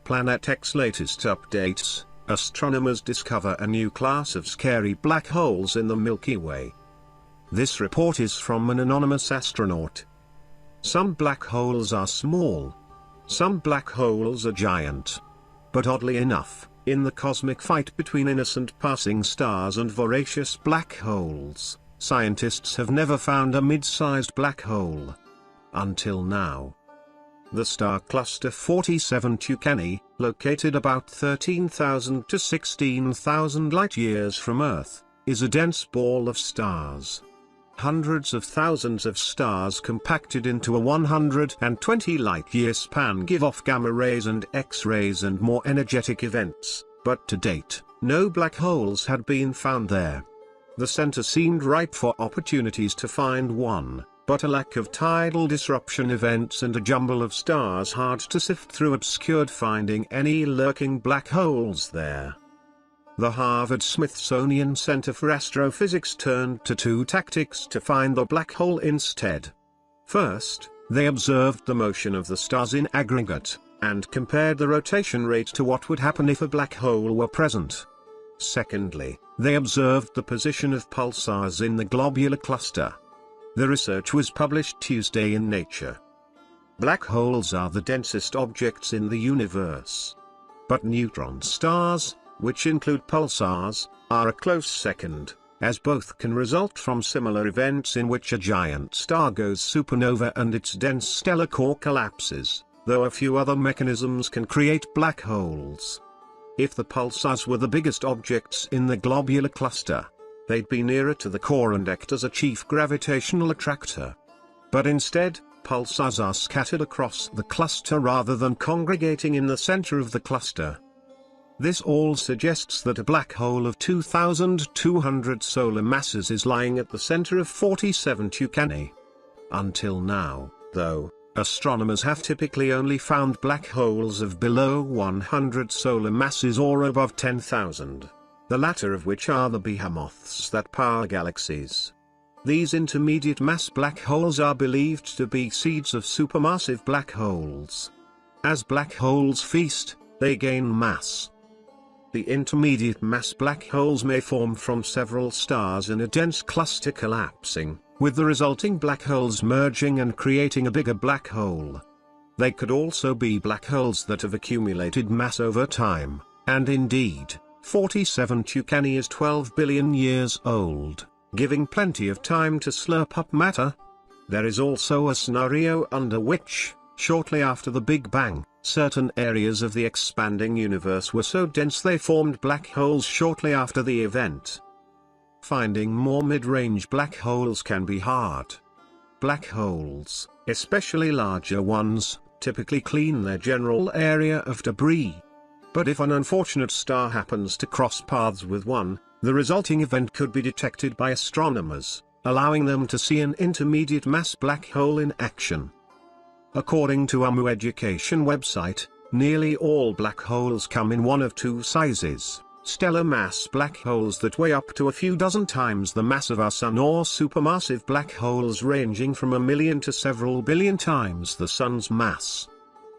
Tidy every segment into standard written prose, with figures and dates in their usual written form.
Planet X's latest updates, astronomers discover a new class of scary black holes in the Milky Way. This report is from an anonymous astronaut. Some black holes are small. Some black holes are giant. But oddly enough, in the cosmic fight between innocent passing stars and voracious black holes, scientists have never found a mid-sized black hole. Until now. The star cluster 47 Tucani, located about 13,000 to 16,000 light-years from Earth, is a dense ball of stars. Hundreds of thousands of stars compacted into a 120 light-year span give off gamma rays and X-rays and more energetic events, but to date, no black holes had been found there. The center seemed ripe for opportunities to find one, but a lack of tidal disruption events and a jumble of stars hard to sift through obscured finding any lurking black holes there. The Harvard-Smithsonian Center for Astrophysics turned to two tactics to find the black hole instead. First, they observed the motion of the stars in aggregate, and compared the rotation rate to what would happen if a black hole were present. Secondly, they observed the position of pulsars in the globular cluster. The research was published Tuesday in Nature. Black holes are the densest objects in the universe. But neutron stars, which include pulsars, are a close second, as both can result from similar events in which a giant star goes supernova and its dense stellar core collapses, though a few other mechanisms can create black holes. If the pulsars were the biggest objects in the globular cluster, they'd be nearer to the core and act as a chief gravitational attractor. But instead, pulsars are scattered across the cluster rather than congregating in the center of the cluster. This all suggests that a black hole of 2,200 solar masses is lying at the center of 47 Tucani. Until now, though, astronomers have typically only found black holes of below 100 solar masses or above 10,000, the latter of which are the behemoths that power galaxies. These intermediate mass black holes are believed to be seeds of supermassive black holes. As black holes feast, they gain mass. The intermediate mass black holes may form from several stars in a dense cluster collapsing, with the resulting black holes merging and creating a bigger black hole. They could also be black holes that have accumulated mass over time, and indeed, 47 Tucani is 12 billion years old, giving plenty of time to slurp up matter. There is also a scenario under which, shortly after the Big Bang, certain areas of the expanding universe were so dense they formed black holes shortly after the event. Finding more mid-range black holes can be hard. Black holes, especially larger ones, typically clean their general area of debris. But if an unfortunate star happens to cross paths with one, the resulting event could be detected by astronomers, allowing them to see an intermediate mass black hole in action. According to AMU Education website, nearly all black holes come in one of two sizes: stellar mass black holes that weigh up to a few dozen times the mass of our Sun, or supermassive black holes ranging from 1 million to several billion times the Sun's mass.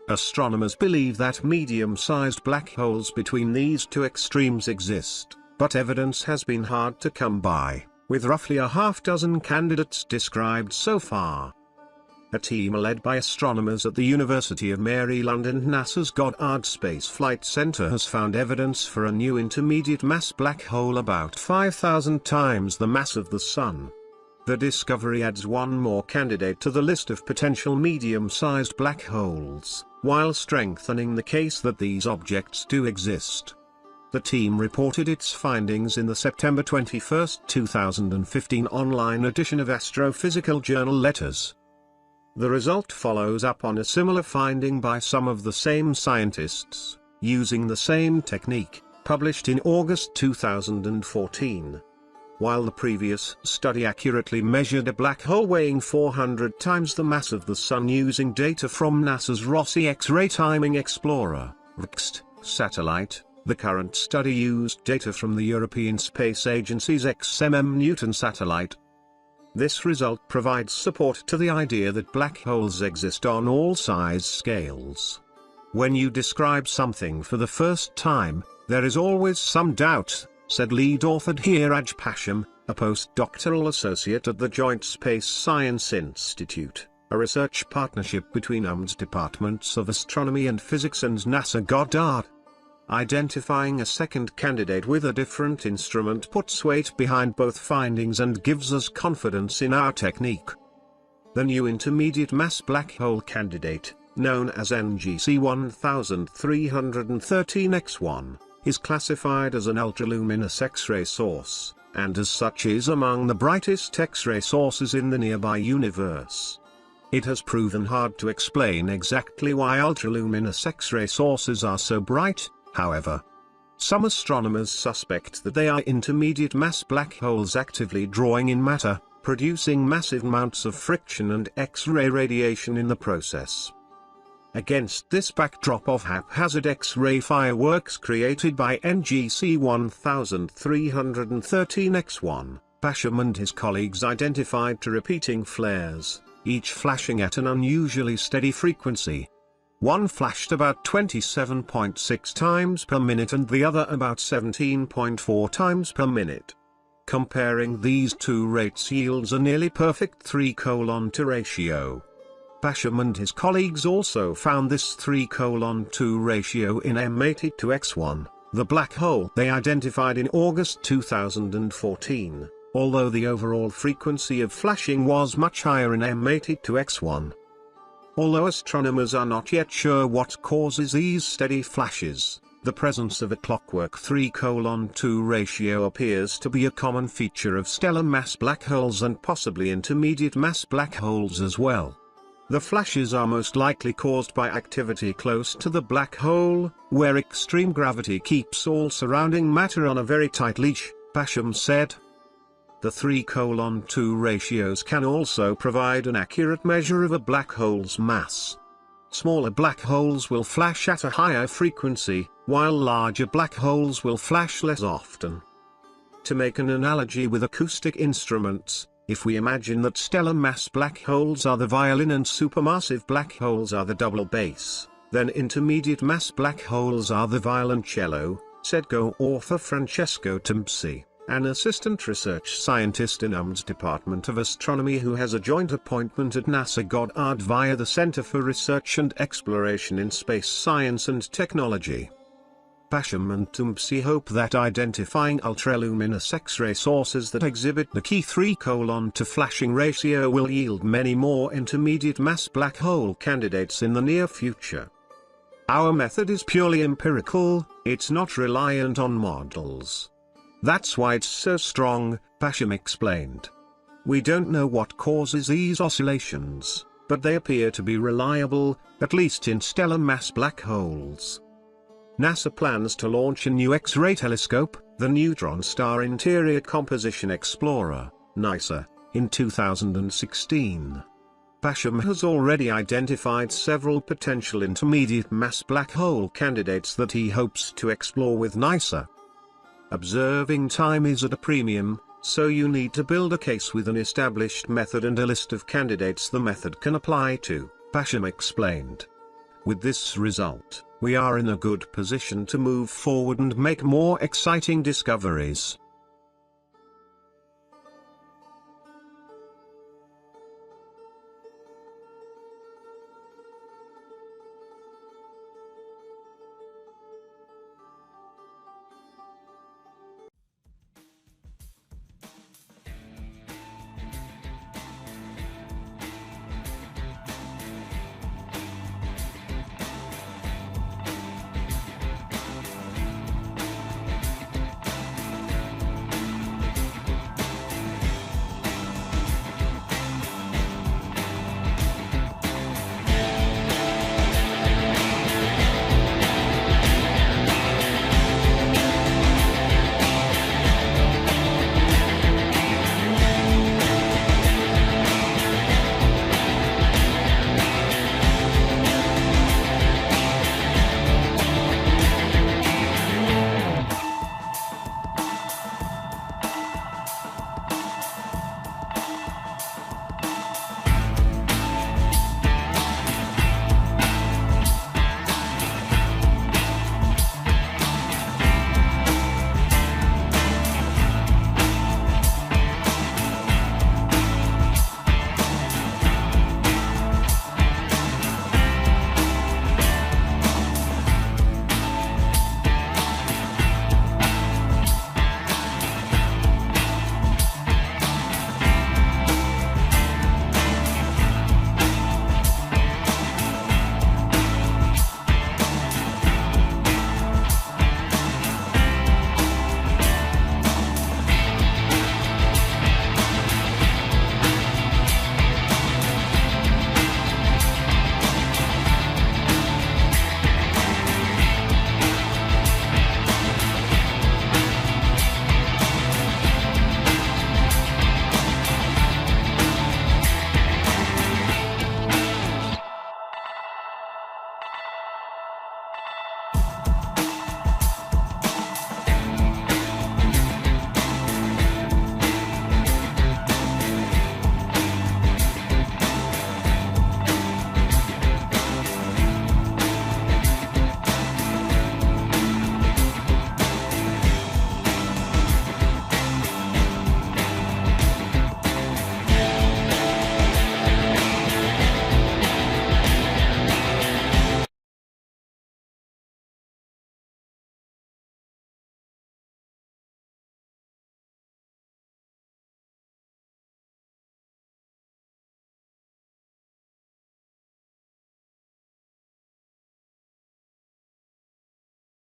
Astronomers believe that medium-sized black holes between these two extremes exist, but evidence has been hard to come by, with roughly a half-dozen candidates described so far. A team led by astronomers at the University of Maryland and NASA's Goddard Space Flight Center has found evidence for a new intermediate mass black hole about 5,000 times the mass of the Sun. The discovery adds one more candidate to the list of potential medium-sized black holes, while strengthening the case that these objects do exist. The team reported its findings in the September 21, 2015 online edition of Astrophysical Journal Letters. The result follows up on a similar finding by some of the same scientists, using the same technique, published in August 2014. While the previous study accurately measured a black hole weighing 400 times the mass of the Sun using data from NASA's Rossi X-ray Timing Explorer (RXT) satellite, the current study used data from the European Space Agency's XMM Newton satellite. This result provides support to the idea that black holes exist on all size scales. When you describe something for the first time, there is always some doubt, said lead author Dheeraj Pasham, a postdoctoral associate at the Joint Space Science Institute, a research partnership between UM's departments of astronomy and physics and NASA Goddard. Identifying a second candidate with a different instrument puts weight behind both findings and gives us confidence in our technique. The new intermediate mass black hole candidate, known as NGC 1313X1, is classified as an ultraluminous X-ray source, and as such is among the brightest X-ray sources in the nearby universe. It has proven hard to explain exactly why ultraluminous X-ray sources are so bright, however. Some astronomers suspect that they are intermediate mass black holes actively drawing in matter, producing massive amounts of friction and X-ray radiation in the process. Against this backdrop of haphazard X-ray fireworks created by NGC 1313X1, Pasham and his colleagues identified two repeating flares, each flashing at an unusually steady frequency. One flashed about 27.6 times per minute and the other about 17.4 times per minute. Comparing these two rates yields a nearly perfect 3:2 ratio. Pasham and his colleagues also found this 3:2 ratio in M82X1, the black hole they identified in August 2014, although the overall frequency of flashing was much higher in M82X1. Although astronomers are not yet sure what causes these steady flashes, the presence of a clockwork 3:2 ratio appears to be a common feature of stellar mass black holes and possibly intermediate mass black holes as well. The flashes are most likely caused by activity close to the black hole, where extreme gravity keeps all surrounding matter on a very tight leash, Pasham said. The 3:2 ratios can also provide an accurate measure of a black hole's mass. Smaller black holes will flash at a higher frequency, while larger black holes will flash less often. To make an analogy with acoustic instruments, if we imagine that stellar mass black holes are the violin and supermassive black holes are the double bass, then intermediate mass black holes are the violoncello, said co-author Francesco Tempsi, an assistant research scientist in UM's Department of Astronomy who has a joint appointment at NASA Goddard via the Center for Research and Exploration in Space Science and Technology. Pasham and Tempsi hope that identifying ultraluminous X-ray sources that exhibit the key 3:2 flashing ratio will yield many more intermediate mass black hole candidates in the near future. Our method is purely empirical, it's not reliant on models. That's why it's so strong, Pasham explained. We don't know what causes these oscillations, but they appear to be reliable, at least in stellar mass black holes. NASA plans to launch a new X-ray telescope, the Neutron Star Interior Composition Explorer, NISA, in 2016. Pasham has already identified several potential intermediate mass black hole candidates that he hopes to explore with NISA. Observing time is at a premium, so you need to build a case with an established method and a list of candidates the method can apply to, Pasham explained. With this result, we are in a good position to move forward and make more exciting discoveries.